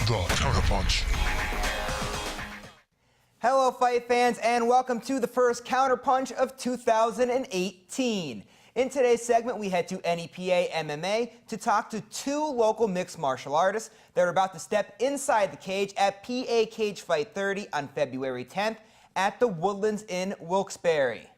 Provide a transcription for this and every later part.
The Counterpunch. Hello, fight fans, and welcome to the first Counterpunch of 2018. In today's segment, we head to NEPA MMA to talk to two local mixed martial artists that are about to step inside the cage at PA Cage Fight 30 on February 10th at the Woodlands in Wilkes-Barre.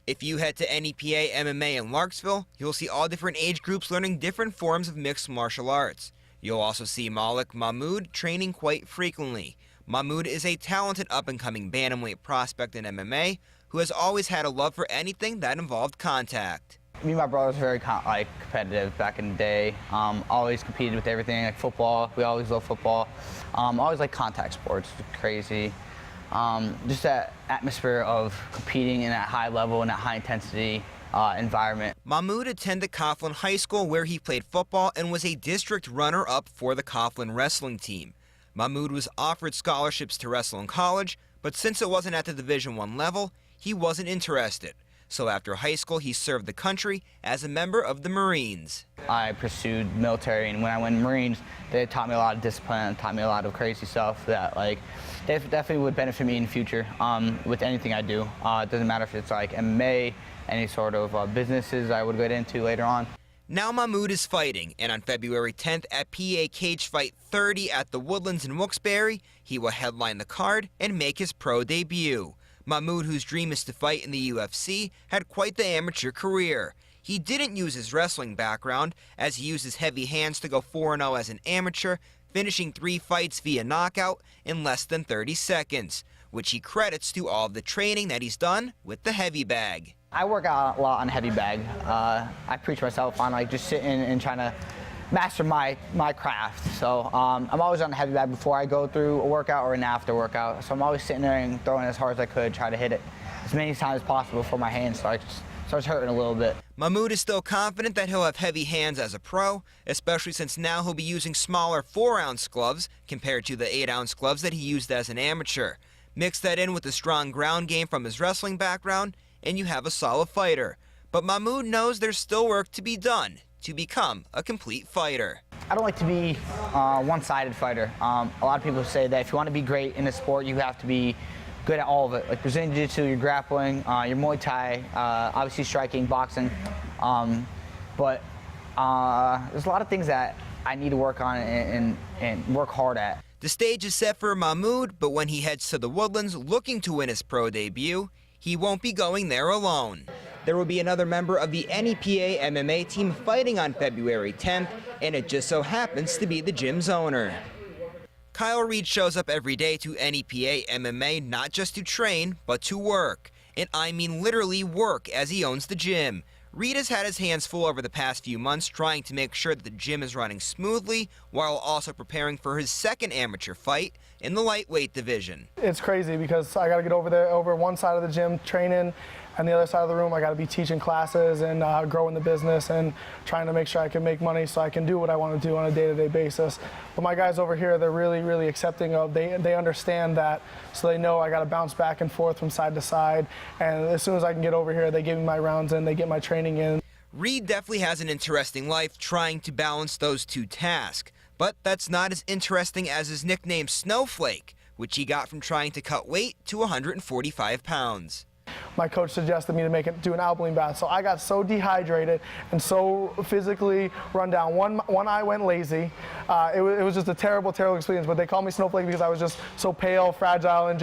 If you head to NEPA MMA in Larksville, you'll see all different age groups learning different forms of mixed martial arts. You'll also see Malek Mahmoud training quite frequently. Mahmoud is a talented up-and-coming bantamweight prospect in MMA who has always had a love for anything that involved contact. Me and my brother was very competitive back in the day. Always competed with everything, like football. We always loved football. Always like contact sports, crazy. Just that atmosphere of competing in that high level and that high intensity environment. Mahmoud attended Coughlin High School where he played football and was a district runner-up for the Coughlin wrestling team. Mahmoud was offered scholarships to wrestle in college, but since it wasn't at the Division I level, he wasn't interested. So after high school, he served the country as a member of the Marines. I pursued military, and when I went in Marines, they taught me a lot of discipline, taught me a lot of crazy stuff that definitely would benefit me in the future with anything I do. It doesn't matter if it's like MMA, any sort of businesses I would get into later on. Now Mahmoud is fighting, and on February 10th at PA Cage Fight 30 at the Woodlands in Wilkes-Barre, he will headline the card and make his pro debut. Mahmoud, whose dream is to fight in the UFC, had quite the amateur career. He didn't use his wrestling background, as he used his heavy hands to go 4-0 as an amateur, finishing 3 fights via knockout in less than 30 seconds, which he credits to all of the training that he's done with the heavy bag. I work out a lot on heavy bag. I preach myself on just sitting and trying to master my craft. So I'm always on the heavy bag before I go through a workout or an after workout. So I'm always sitting there and throwing as hard as I could, try to hit it as many times as possible before my hand starts hurting a little bit. Mahmoud is still confident that he'll have heavy hands as a pro, especially since now he'll be using smaller 4-ounce gloves compared to the 8-ounce gloves that he used as an amateur. Mix that in with the strong ground game from his wrestling background, and you have a solid fighter. But Mahmoud knows there's still work to be done to become a complete fighter. I don't like to be a one-sided fighter. A lot of people say that if you want to be great in a sport, you have to be good at all of it. Like Brazilian Jiu-Jitsu, your grappling, your Muay Thai, obviously striking, boxing. But there's a lot of things that I need to work on and work hard at. The stage is set for Mahmoud, but when he heads to the Woodlands looking to win his pro debut, he won't be going there alone. There will be another member of the NEPA MMA team fighting on February 10th, and it just so happens to be the gym's owner. Kyle Reed shows up every day to NEPA MMA not just to train, but to work. And I mean literally work, as he owns the gym. Reed has had his hands full over the past few months trying to make sure that the gym is running smoothly, while also preparing for his second amateur fight in the lightweight division. It's crazy because I got to get over one side of the gym training, and the other side of the room I got to be teaching classes and growing the business and trying to make sure I can make money so I can do what I want to do on a day-to-day basis. But my guys over here, they're really accepting of, they understand that, so they know I got to bounce back and forth from side to side, and as soon as I can get over here, they give me my rounds in, they get my training in. Reed definitely has an interesting life trying to balance those two tasks, but that's not as interesting as his nickname Snowflake, which he got from trying to cut weight to 145 pounds. My coach suggested me to do an alkaline bath, so I got so dehydrated and so physically run down. One eye went lazy. It was just a terrible experience, but they called me Snowflake because I was just so pale, fragile, and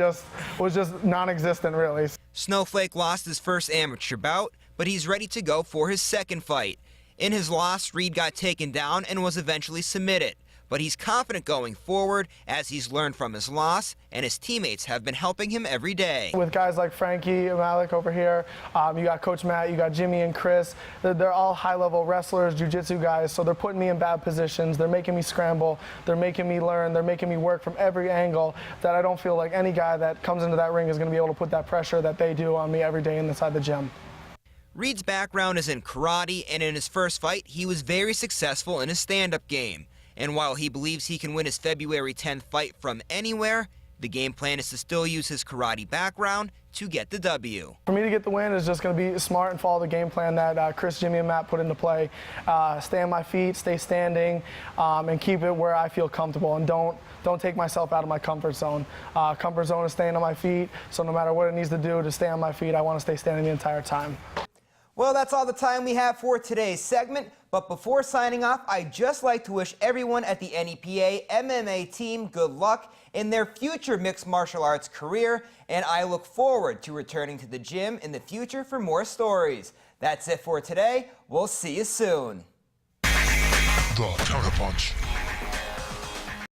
was just non-existent, really. Snowflake lost his first amateur bout, but he's ready to go for his second fight. In his loss, Reed got taken down and was eventually submitted. But he's confident going forward as he's learned from his loss, and his teammates have been helping him every day. With guys like Frankie and Malek over here, you got Coach Matt, you got Jimmy and Chris. They're all high-level wrestlers, jiu-jitsu guys, so they're putting me in bad positions. They're making me scramble. They're making me learn. They're making me work from every angle that I don't feel like any guy that comes into that ring is going to be able to put that pressure that they do on me every day inside the gym. Reed's background is in karate, and in his first fight, he was very successful in his stand-up game. And while he believes he can win his February 10th fight from anywhere, The game plan is to still use his karate background to get the W. For me to get the win is just going to be smart and follow the game plan that Chris, Jimmy, and Matt put into play. Stay on my feet, stay standing, and keep it where I feel comfortable, and don't take myself out of my comfort zone. Comfort zone is staying on my feet, so no matter what it needs to do to stay on my feet, I want to stay standing the entire time. Well, that's all the time we have for today's segment, but before signing off, I'd just like to wish everyone at the NEPA MMA team good luck in their future mixed martial arts career, and I look forward to returning to the gym in the future for more stories. That's it for today. We'll see you soon. The Counterpunch.